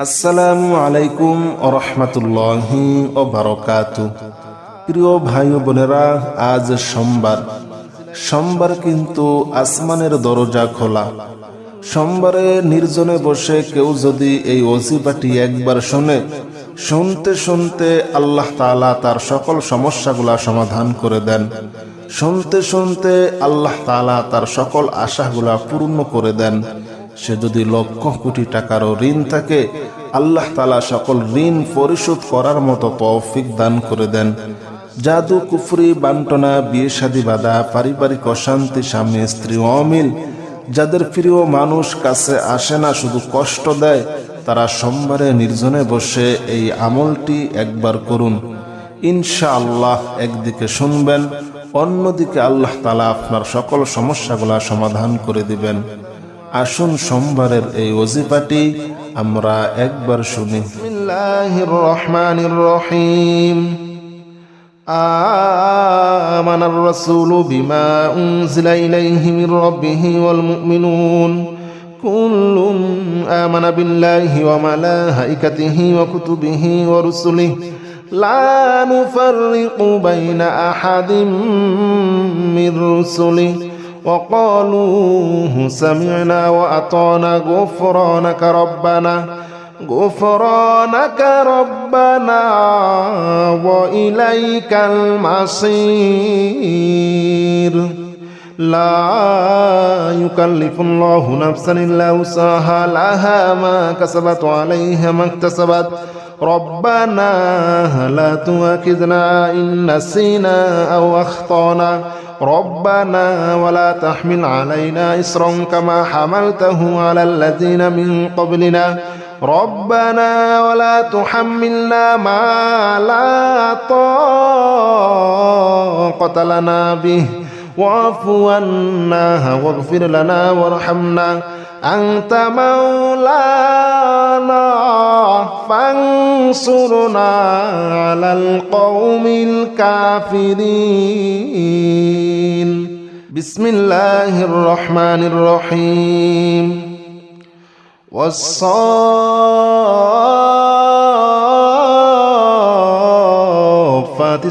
আসসালামু আলাইকুম ওয়া রাহমাতুল্লাহি ওয়া বারাকাতুহু। প্রিয় ভাই ও বোনেরা, আজ সোমবার কিন্তু আসমানের দরজা খোলা। সোমবারে নির্জনে বসে কেউ যদি এই ওজিফাটি একবার শুনতে শুনতে আল্লাহ তাআলা তার সকল সমস্যাগুলা সমাধান করে দেন। শুনতে আল্লাহ তাআলা তার সকল আশাগুলা পূর্ণ করে দেন। সে যদি লক্ষ কোটি টাকারও ঋণ থাকে, আল্লাহ তাআলা সকল ঋণ পরিশোধ করার মতো তৌফিক দান করে দেন। জাদু, কুফরি, বান্টনা, বিয়ে শাদী বাঁধা, পারিবারিক অশান্তি, স্বামী স্ত্রী অমিল, যাদের প্রিয় মানুষ কাছে আসে না, শুধু কষ্ট দেয়, তারা সোমবারে নির্জনে বসে এই আমলটি একবার করুন। ইনশাআল্লাহ একদিকে শুনবেন, অন্যদিকে আল্লাহ তাআলা আপনার সকল সমস্যাগুলা সমাধান করে দিবেন। আসুন সোমবারের এই ওজিফাটি আমরা একবার শুনি। বিসমিল্লাহির রহমানির রহিম। আমানার রাসূলু বিমা উনজিলা ইলাইহি মির রাব্বিহি ওয়াল মুমিনুন কুল্লুন আমানা বিল্লাহি ওয়া মালাইকাতিহি ওয়া কুতুবিহি ওয়া রুসুলিহি লা নুফাররিকু বাইনা আহাদিম মির রুসুলিহি وقالوا سمعنا وأطعنا غفرانك ربنا وإليك المصير لا يكلف الله نفسا إلا وسعها لها ما كسبت وعليها ما اكتسبت ربنا لا تؤاخذنا إن نسينا أو أخطأنا ربنا ولا تحمل علينا إصرا كما حملته على الذين من قبلنا ربنا ولا تحملنا ما لا طاقة لنا به واعف عنا واغفر لنا وارحمنا أنت مولانا فانصرنا على القوم الكافرين بسم الله الرحمن الرحيم والصافات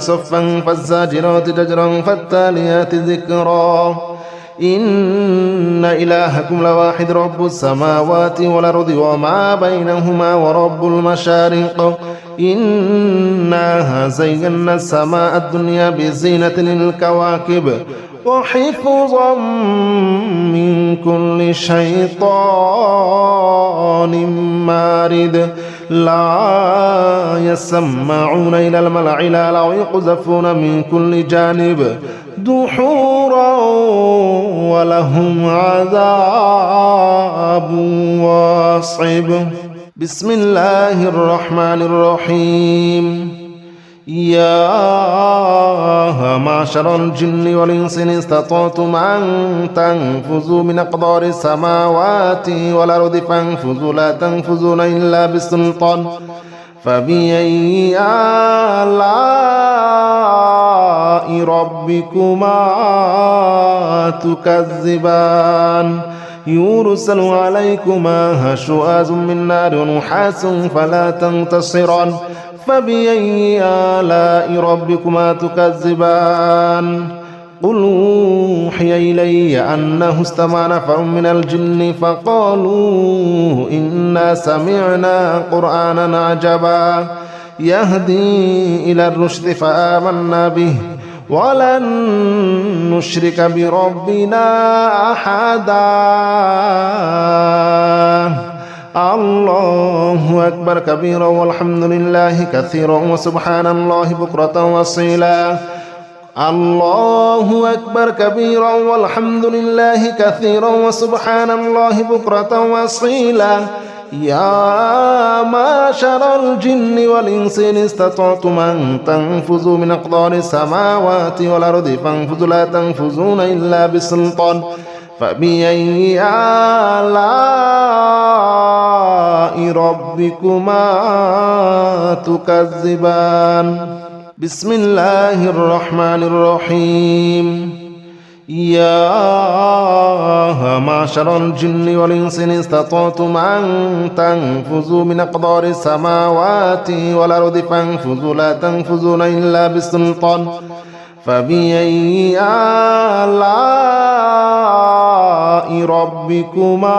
صفا فالزاجرات زجرا فالتاليات ذكرا إن إلهكم لواحد رب السماوات والأرض وما بينهما ورب المشارق إنا زينا السماء الدنيا بزينة للكواكب وحفظا من كل شيطان مارد لا يسمعون إلى الملأ الأعلى ويقذفون من كل جانب دحورا ولهم عذاب واصب بسم الله الرحمن الرحيم يا معشر الجن والإنس إن استطعتم أن تنفذوا من أقدار السماوات والأرض فانفذوا لا تنفذون إلا بسلطان فبأي آلاء ربكما تكذبان يرسل عليكما شواظ من نار ونحاس فلا تنتصران فبأي آلاء ربكما تكذبان قل أوحي إلي أنه استمع نفر من الجن فقالوا إنا سمعنا قرآنا عجبا يهدي إلى الرشد فآمنا به ولن نشرك بربنا أحدا الله أكبر كبيرا والحمد لله كثيرا وسبحان الله بكرة وأصيلا الله أكبر كبيرا والحمد لله كثيرا وسبحان الله بكرة وأصيلا يا معشر الجن والإنس إن استطعتم أن تنفذوا من أقدار السماوات والأرض فانفذوا لا تنفذون إلا بسلطان فبأي آلاء ربكما تكذبان بسم الله الرحمن الرحيم يا معشر الجن والإنس إن استطعتم أن تنفذوا من أقدار السماوات والأرض فانفذوا لا تنفذون إلا بسلطان فبأي آلاء ربكما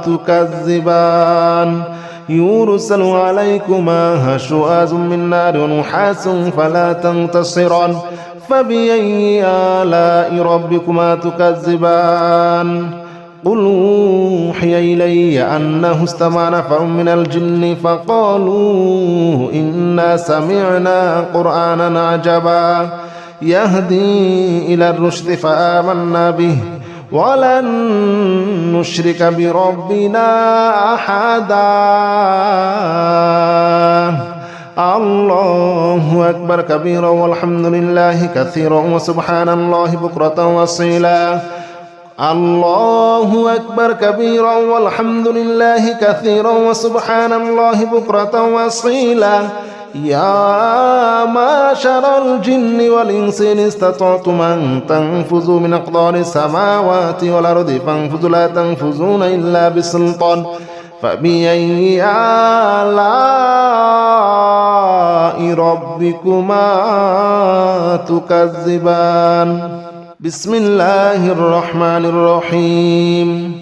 تكذبان يرسل عليكما شواظ من نار ونحاس فلا تنتصران فبأي آلاء ربكما تكذبان قل أوحي إلي أنه استمع نفر من الجن فقالوا إنا سمعنا قرآنا عجبا يهدي إلى الرشد فآمنا به ولن نشرك بربنا أحدا الله أكبر كبيرا والحمد لله كثيرا وسبحان الله بكرة وأصيلا الله أكبر كبيرا والحمد لله كثيرا وسبحان الله بكرة وأصيلا يا معشر الجن والإنس إن استطعتم أن تنفذوا من أقدار السماوات والأرض فانفذوا لا تنفذون إلا بسلطان فبأي آلاء ربكما تكذبان بسم الله الرحمن الرحيم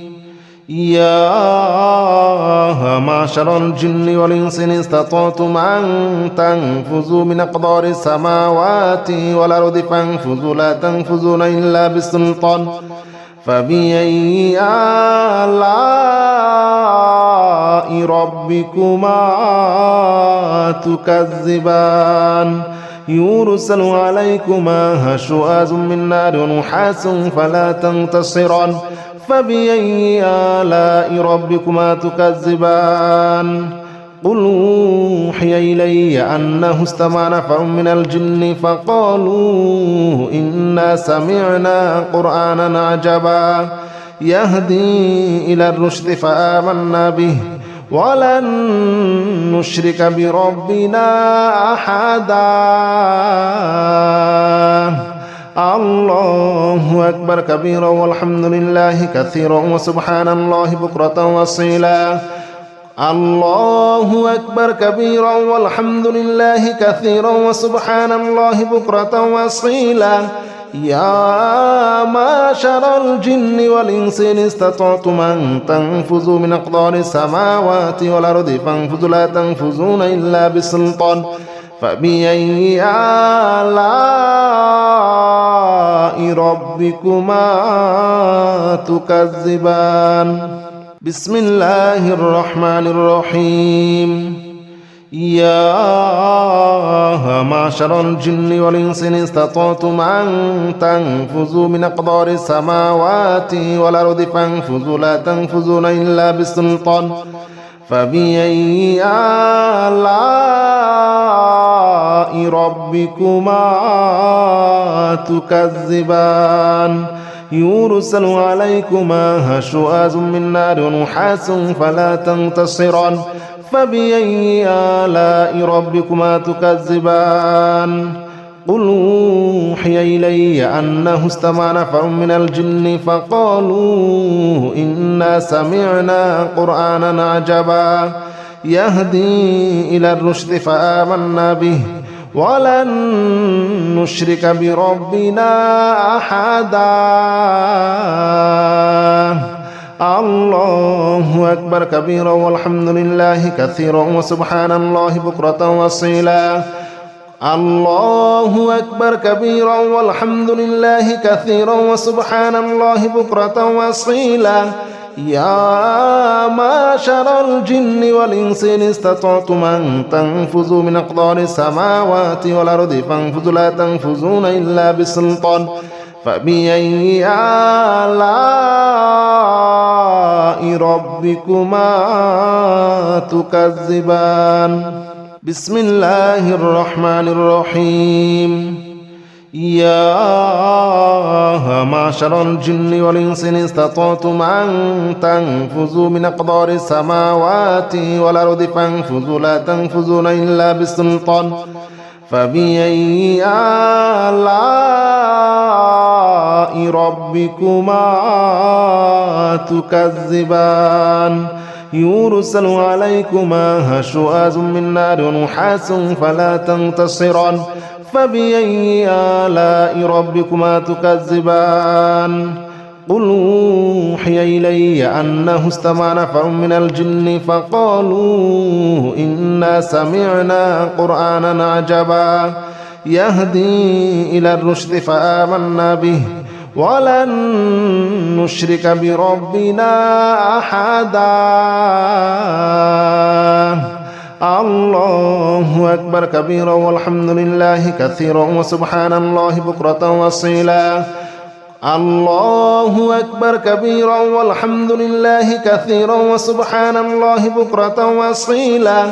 يا معشر الجن والإنس إن استطعتم أن تنفذوا من أقدار السماوات والأرض فانفذوا لا تنفذون إلا بسلطان فبأي آلاء ربكما تكذبان يرسل عليكما شواظ من نار ونحاس فلا تنتصران فبأي آلاء ربكما تكذبان قل أوحي إلي أنه استمع نفر من الجن فقالوا إنا سمعنا قرآنا عجبا يهدي إلى الرشد فآمنا به ولن نشرك بربنا أحدا الله أكبر كبيرا والحمد لله كثيرا وسبحان الله بكرة وأصيلا الله أكبر كبيرا والحمد لله كثيرا وسبحان الله بكرة وأصيلا يا معشر الجن والإنس إن استطعتم أن تنفذوا من أقدار السماوات والأرض فانفذوا لا تنفذون إلا بسلطان فبأي آلاء ربكما تكذبان بسم الله الرحمن الرحيم يا معشر الجن والإنس إن استطعتم أن تنفذوا من أقدار السماوات والأرض فانفذوا لا تنفذون إلا بسلطان فبأي آلاء ربكما تكذبان يرسل عليكما شواظ من نار ونحاس فلا تنتصران فبأي آلاء ربكما تكذبان قل أوحي إلي أنه استمع نفر من الجن فقالوا إنا سمعنا قرآنا عجبا يهدي إلى الرشد فآمنا به ولن نشرك بربنا أحدا الله أكبر كبيرا والحمد لله كثيرا وسبحان الله بكرة وأصيلا الله أكبر كبيرا والحمد لله كثيرا وسبحان الله بكرة وأصيلا يا معشر الجن والإنس إن استطعتم أن تنفذوا من أقدار السماوات والأرض فانفذوا لا تنفذون إلا بسلطان فبأي آلاء ربكما تكذبان بسم الله الرحمن الرحيم يا معشر الجن والإنس إن استطعتم أن تنفذوا من أقدار السماوات والأرض فانفذوا لا تنفذون إلا بسلطان فبأي آلاء ربكما تكذبان يرسل عليكما شواظ من نار ونحاس فلا تنتصران فبأي آلاء ربكما تكذبان قل أوحي إلي أنه استمع نفر من الجن فقالوا إنا سمعنا قرآنا عجبا يهدي إلى الرشد فآمنا به ولن نشرك بربنا أحدا الله أكبر كبيرا والحمد لله كثيرا وسبحان الله بكرة وأصيلا الله أكبر كبيرا والحمد لله كثيرا وسبحان الله بكرة وأصيلا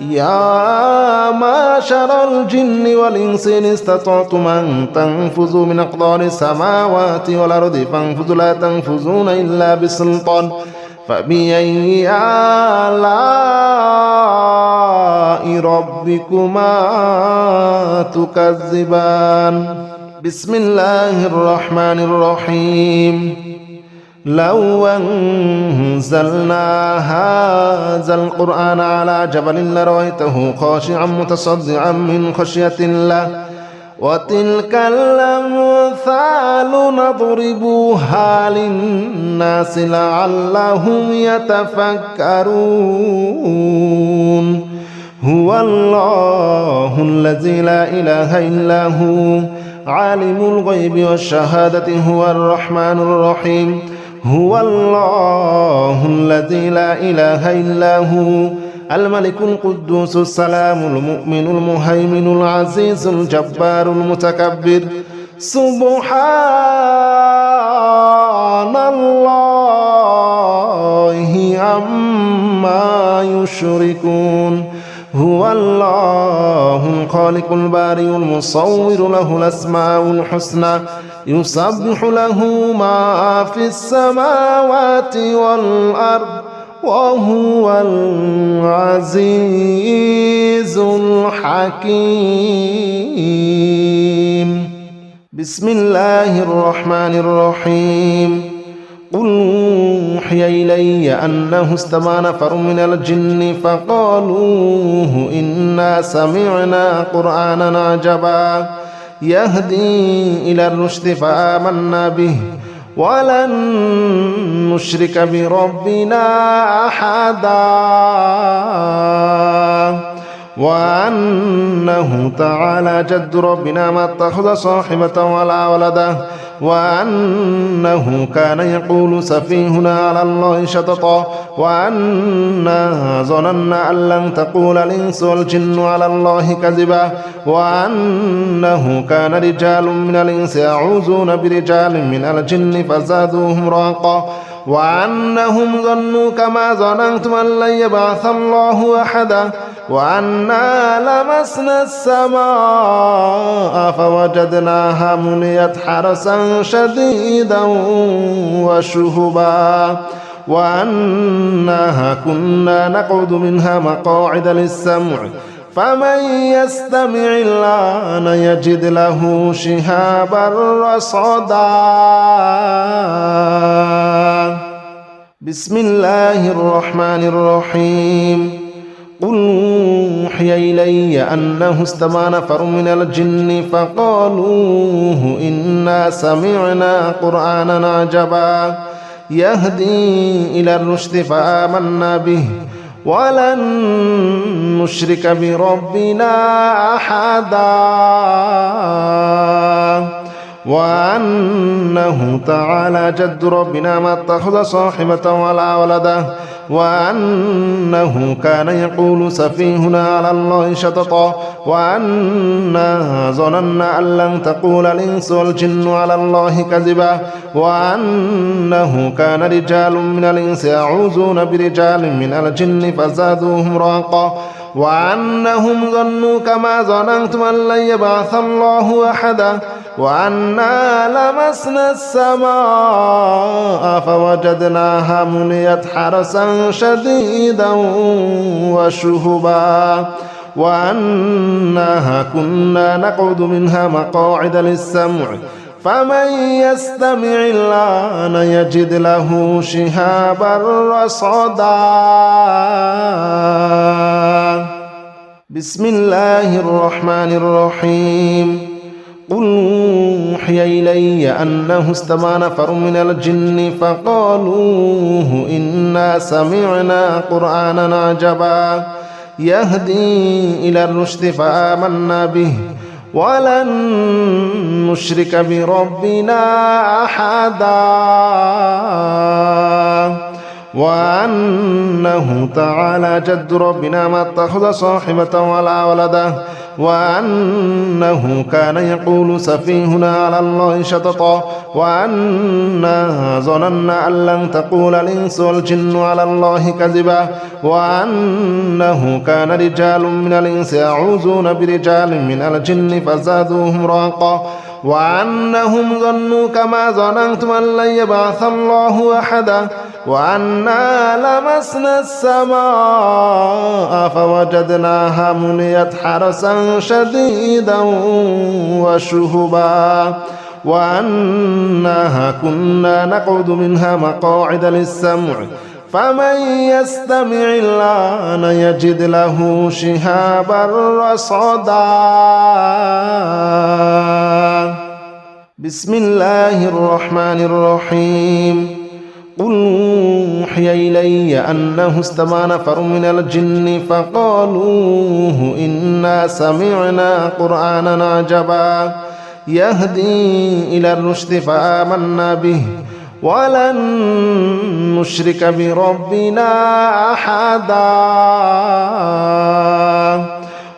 يا معشر الجن والإنس إن استطعتم أن تنفذوا من أقطار السماوات والأرض فانفذوا لا تنفذون إلا بسلطان فبأي آلاء ربكما تكذبان بسم الله الرحمن الرحيم لو أنزلنا هذا القرآن على جبل لرأيته خاشعا متصدعا من خشية الله وتلك الأمثال نضربها للناس لعلهم يتفكرون هو الله الذي لا إله إلا هو عالم الغيب والشهادة هو الرحمن الرحيم هو الله الذي لا إله إلا هو الملك القدوس السلام المؤمن المهيمن العزيز الجبار المتكبر سبحان الله عما يشركون هو الله الخالق البارئ المصور له الأسماء الحسنى يسبح له ما في السماوات والأرض وهو العزيز الحكيم بسم الله الرحمن الرحيم قل أوحي إلي أنه استمع نفر من الجن فقالوا إنا سمعنا قرآنا عجبا يهدي إلى الرشد فآمنا به ولن نشرك بربنا أحدا وأنه تعالى جد ربنا ما اتخذ صاحبة ولا ولدا وأنه كان يقول سفيهنا على الله شططا وأنا ظننا أن لن تقول الإنس والجن على الله كذبا وأنه كان رجال من الإنس يعوذون برجال من الجن فزادوهم رهقا وأنهم ظنوا كما ظننتم أن لن يبعث الله أحدا وأنا لمسنا السماء فوجدناها مليت حرسا شديدا وشهبا وأنها كنا نقعد منها مقاعد للسمع فمن يستمع الآن يجد له شهابا رصدا بسم الله الرحمن الرحيم قل أوحي إلي أنه استمع نفر من الجن فقالوا إنا سمعنا قرآنا عجبا يهدي إلى الرشد فآمنا به ولن نشرك بربنا أحدا وأنه تعالى جد ربنا ما اتخذ صاحبة ولا ولدا وأنه كان يقول سفيهنا على الله شططا وأنا ظننا أن لن تقول الإنس والجن على الله كذبا وأنه كان رجال من الإنس يعوذون برجال من الجن فزادوهم رهقا وأنهم ظنوا كما ظننتم أن لن يبعث الله أحدا وأنا لمسنا السماء فوجدناها مليت حرسا شديدا وشهبا وأنها كنا نقعد منها مقاعد للسمع فمن يستمع الآن يجد له شهابا رصدا بسم الله الرحمن الرحيم قل أوحي إلي أنه استمع نفر من الجن فقالوا إنا سمعنا قرآنا عجبا يهدي إلى الرشد فآمنا به ولن نشرك بربنا أحدا وأنه تعالى جد ربنا ما اتخذ صاحبة ولا ولدا وأنه كان يقول سفيهنا على الله شططا وأنا ظننا أن لن تقول الإنس والجن على الله كذبا وأنه كان رجال من الإنس يعوذون برجال من الجن فزادوهم رهقا وأنهم ظنوا كما ظننتم أن لن يبعث الله أحدا وأنا لمسنا السماء فوجدناها مليت حرسا شديدا وشهبا وأنها كنا نقعد منها مقاعد للسمع فمن يستمع الآن يجد له شهابا رصدا بسم الله الرحمن الرحيم قل أوحي إلي أنه استمع نفر من الجن فقالوا إنا سمعنا قرآنا عجبا يهدي إلى الرشد فآمنا به ولن نشرك بربنا أحدا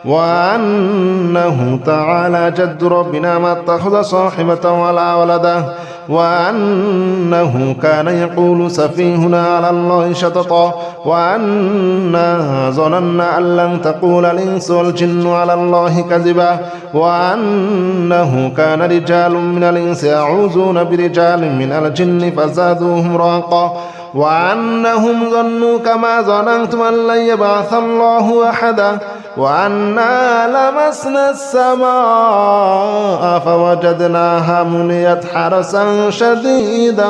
وأنه تعالى جد ربنا ما اتخذ صاحبة ولا ولدا وأنه كان يقول سفيهنا على الله شططا وأنا ظننا أن لن تقول الإنس والجن على الله كذبا وأنه كان رجال من الإنس يعوذون برجال من الجن فزادوهم رهقا وأنهم ظنوا كما ظننتم أن لن يبعث الله أحدا وأنا لمسنا السماء فوجدناها مليت حرسا شديدا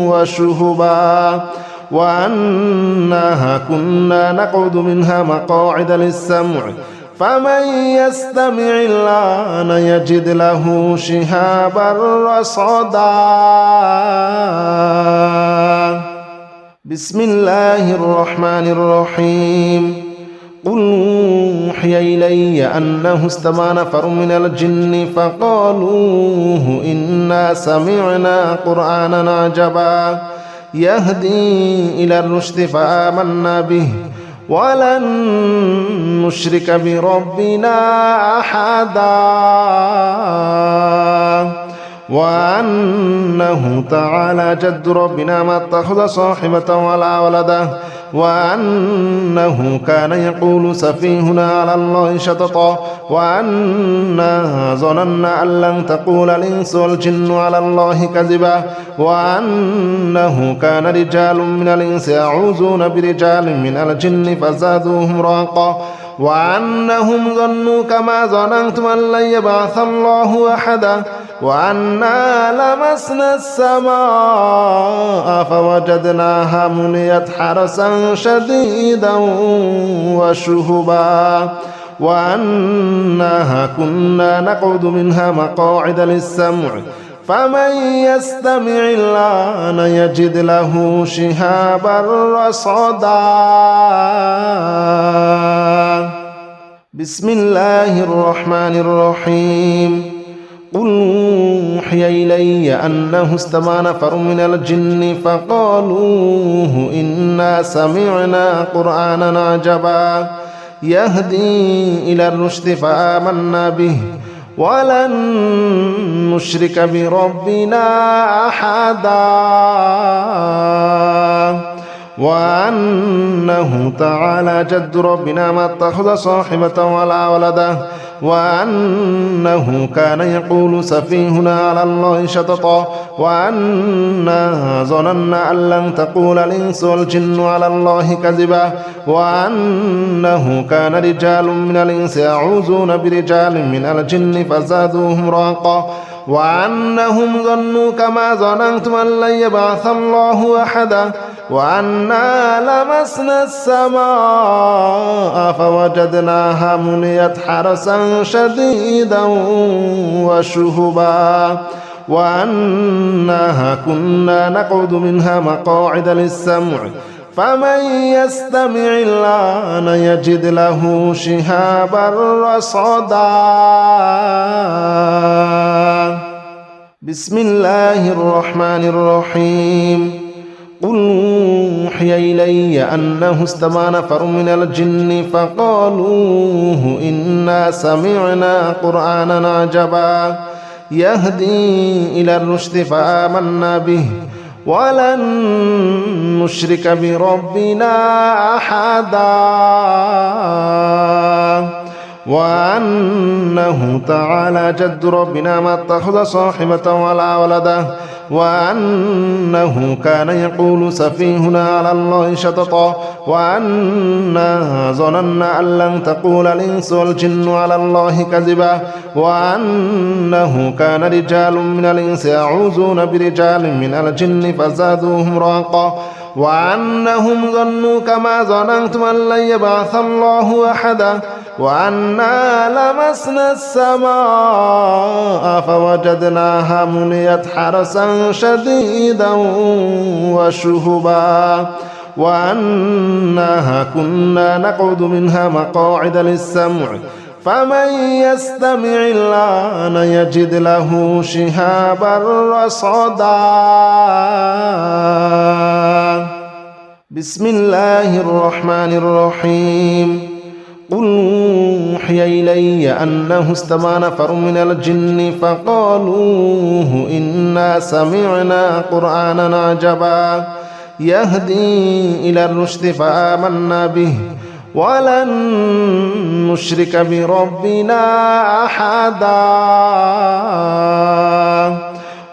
وشهبا وأنها كنا نقعد منها مقاعد للسمع فمن يستمع الآن يجد له شهابا رصدا بسم الله الرحمن الرحيم قل أوحي إلي أنه استمع نفر من الجن فقالوا إنا سمعنا قرآنا عجبا يهدي إلى الرشد فآمنا به ولن نشرك بربنا أحدا وأنه تعالى جد ربنا ما اتخذ صاحبة ولا ولدا وأنه كان يقول سفيهنا على الله شططا وأنا ظننا أن لن تقول الإنس والجن على الله كذبا وأنه كان رجال من الإنس يعوذون برجال من الجن فزادوهم رهقا وأنهم ظنوا كما ظننتم أن لن يبعث الله أحدا وأنا لمسنا السماء فوجدناها مليت حرسا شديدا وشهبا وأنها كنا نقعد منها مقاعد للسمع فمن يستمع الآن يجد له شهابا رصدا بسم الله الرحمن الرحيم قل أوحي إلي أنه استمع نفر من الجن فقالوا إنا سمعنا قرآنا عجبا يهدي إلى الرشد فآمنا به ولن نشرك بربنا أحدا وأنه تعالى جد ربنا ما اتخذ صاحبة ولا ولدا وأنه كان يقول سفيهنا على الله شططا وأنا ظننا أن لن تقول الإنس والجن على الله كذبا وأنه كان رجال من الإنس يعوذون برجال من الجن فزادوهم رهقا وأنهم ظنوا كما ظننتم أن لن يبعث الله أحدا وأنا لمسنا السماء فوجدناها مليت حرسا شديدا وشهبا وأنها كنا نقعد منها مقاعد للسمع فمن يستمع الآن يجد له شهابا رصدا بسم الله الرحمن الرحيم قل أوحي إلي أنه استمع نفر من الجن فقالوا إنا سمعنا قرآنا عجبا يهدي إلى الرشد فآمنا به ولن نشرك بربنا أحدا وأنه تعالى جد ربنا ما اتخذ صاحبة ولا ولدا وأنه كان يقول سفيهنا على الله شططا وأنا ظننا أن لن تقول الإنس والجن على الله كذبا وأنه كان رجال من الإنس يعوذون برجال من الجن فزادوهم رهقا وأنهم ظنوا كما ظننتم أن لن يبعث الله أحدا وأنا لمسنا السماء فوجدناها مليت حرسا شديدا وشهبا وأنها كنا نقعد منها مقاعد للسمع فمن يستمع الآن يجد له شهابا رصدا بسم الله الرحمن الرحيم قل أوحي إلي أنه استمع نفر من الجن فقالوا إنا سمعنا قرآنا عجبا يهدي إلى الرشد فآمنا به ولن نشرك بربنا أحدا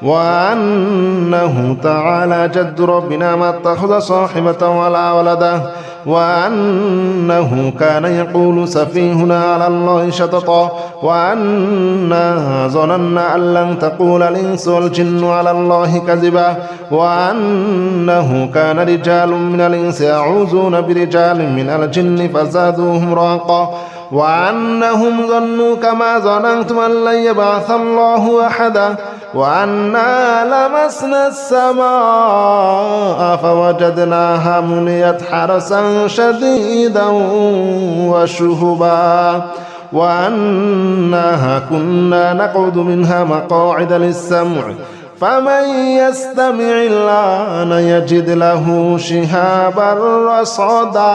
وأنه تعالى جد ربنا ما اتخذ صاحبة ولا ولدا وأنه كان يقول سفيهنا على الله شططا وأنا ظننا أن لن تقول الإنس والجن على الله كذبا وأنه كان رجال من الإنس يعوذون برجال من الجن فزادوهم رهقا وأنهم ظنوا كما ظننتم أن لن يبعث الله أحدا وأنا لمسنا السماء فوجدناها مليت حرسا شديدا وشهبا وأنها كنا نقعد منها مقاعد للسمع فمن يستمع الآن يجد له شهابا رصدا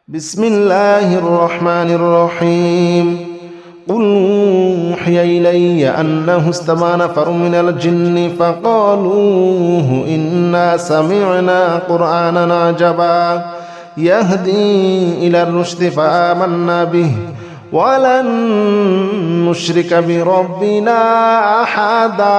بسم الله الرحمن الرحيم قل أوحي إلي أنه استمع نفر من الجن فقالوا إنا سمعنا قرآنا عجبا يهدي إلى الرشد فآمنا به ولن نشرك بربنا أحدا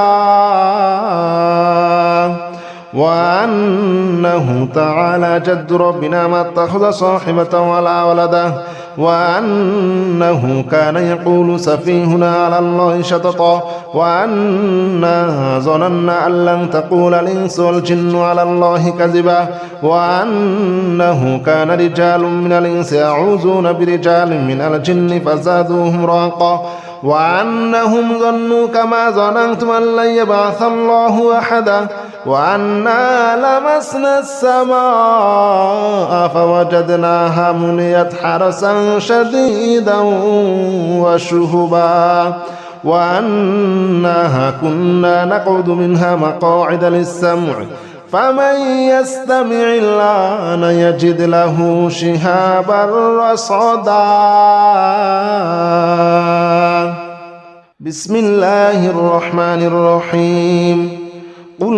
وأنه تعالى جد ربنا ما اتخذ صاحبة ولا ولدا وأنه كان يقول سفيهنا على الله شططا وأنا ظننا أن لن تقول الإنس والجن على الله كذبا وأنه كان رجال من الإنس يعوذون برجال من الجن فزادوهم رهقا وأنهم ظنوا كما ظننتم أن لن يبعث الله أحدا وأنا لمسنا السماء فوجدناها مليت حرسا شديدا وشهبا وأنها كنا نقعد منها مقاعد للسمع فمن يستمع الآن يجد له شهابا رصدا بسم الله الرحمن الرحيم قل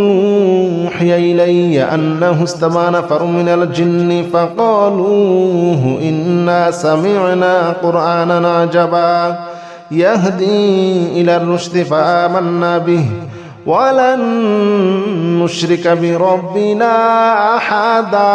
أوحي إلي أنه استمع نفر من الجن فقالوا إنا سمعنا قرآنا عجبا يهدي إلى الرشد فآمنا به ولن نشرك بربنا أحدا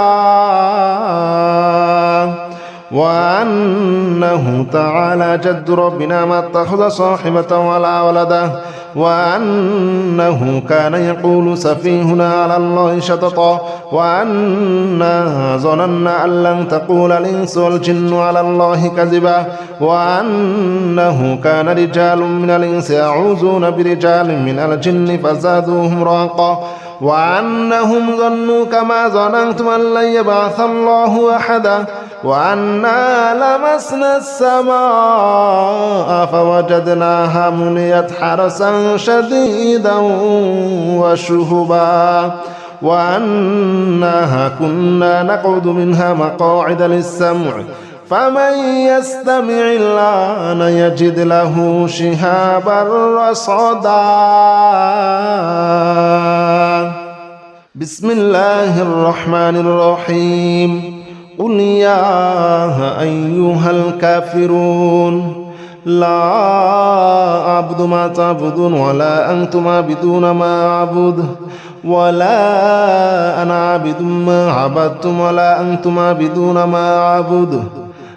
وأنه تعالى جد ربنا ما اتخذ صاحبة ولا ولدا وأنه كان يقول سفيهنا على الله شططا وأنا ظننا أن لن تقول الإنس والجن على الله كذبا وأنه كان رجال من الإنس يعوذون برجال من الجن فزادوهم رهقا وأنهم ظنوا كما ظننتم أن لن يبعث الله أحدا وأنا لمسنا السماء فوجدناها مليت حرسا شديدا وشهبا وأنها كنا نقعد منها مقاعد للسمع فمن يستمع الآن يجد له شهابا رصدا بسم الله الرحمن الرحيم قل يا أيها الكافرون لا أعبد ما تعبدون ولا أنتم عابدون ما أعبد ولا أنا عابد ما عبدتم ولا أنتم عابدون ما أعبد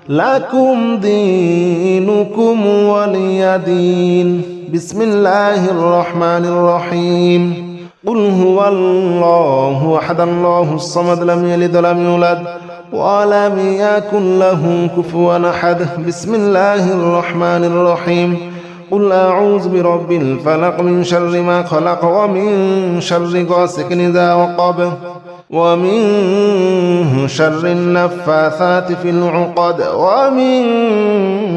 لكم دينكم ولي دين بسم الله الرحمن الرحيم قل هو الله أحد الله الصمد لم يلد ولم يولد ولم يكن له كفوا أحد بسم الله الرحمن الرحيم قل أعوذ برب الفلق من شر ما خلق ومن شر غاسق إذا وقب ومن شر النفاثات في العقد ومن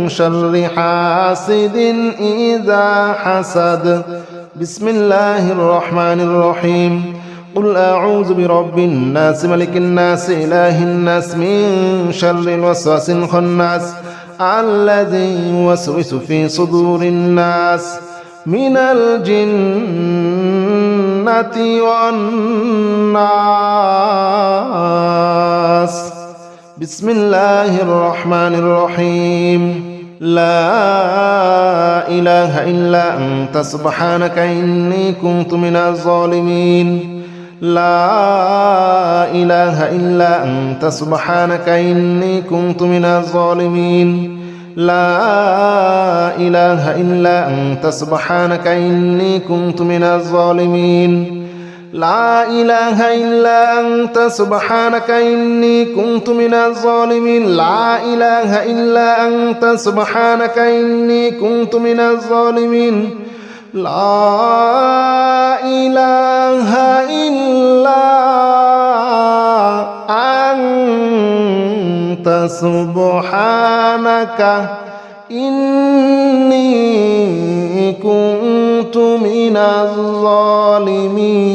شر حاسد إذا حسد بسم الله الرحمن الرحيم قل أعوذ برب الناس ملك الناس إله الناس من شر الوسواس الخناس الذي يوسوس في صدور الناس من الجنة والناس بسم الله الرحمن الرحيم لا إله إلا أنت سبحانك إني كنت من الظالمين لا إله إلا أنت سبحانك إني كنت من الظالمين لا إله إلا أنت سبحانك إني كنت من الظالمين لا إله إلا أنت سبحانك إني كنت من الظالمين لا إله إلا أنت سبحانك إني كنت من الظالمين لا إله إلا أنت سبحانك إني كنت من الظالمين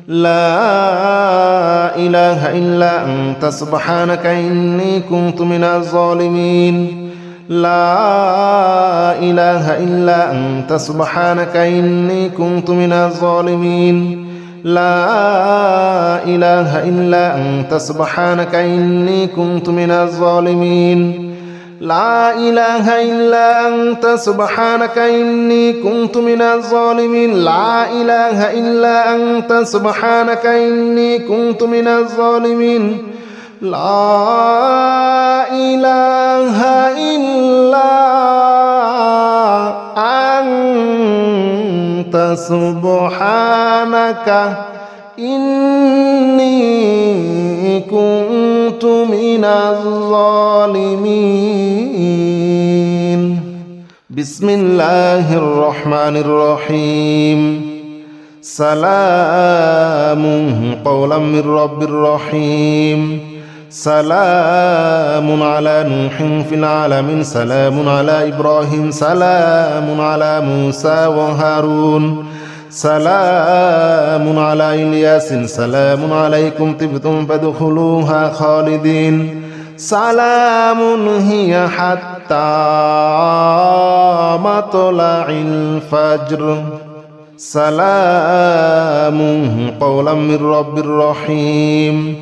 لا إله إلا أنت سبحانك إني كنت من الظالمين لا إله إلا أنت سبحانك إني كنت من الظالمين لا إله إلا أنت سبحانك إني كنت من الظالمين لا إله إلا أنت سبحانك إني كنت من الظالمين لا إله إلا أنت سبحانك إني كنت من الظالمين لا إله إلا أنت سبحانك إني كنت من الظالمين بسم الله الرحمن الرحيم سلام قولا من رب رحيم سلام على نوح في العالمين سلام على إبراهيم سلام على موسى وهارون سلام على إلياس سلام عليكم طبتم فادخلوها خالدين سلام هي حتى مطلع الفجر سلام قولا من رب رحيم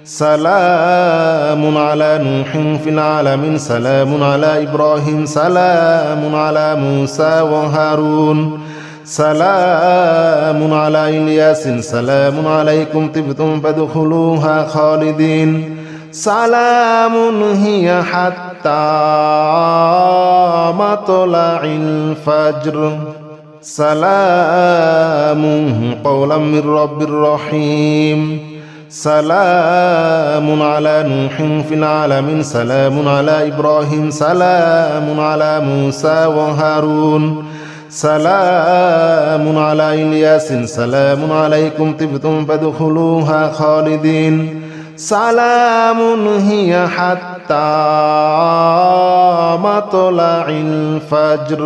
سلام على نوح في العالمين سلام على إبراهيم سلام على موسى وهارون سلام على إلياس سلام عليكم طبتم فادخلوها خالدين সালামুন হিয়া হাত্তা মাতলাইল ফাজর সালামুন কওলাম মির রাব্বির রহিম সালামুন আলা নূহিন ফিল আলামিন সালামুন আলা ইব্রাহিম সালামুন আলা মূসা ওয়া হারুন সালামুন আলা ইলিয়াসিন সালামুন আলাইকুম তিবতুম ফাদখুলুহা খালিদিন সালামুন হিয়া হাত্তা মাতলাইল ফাজর।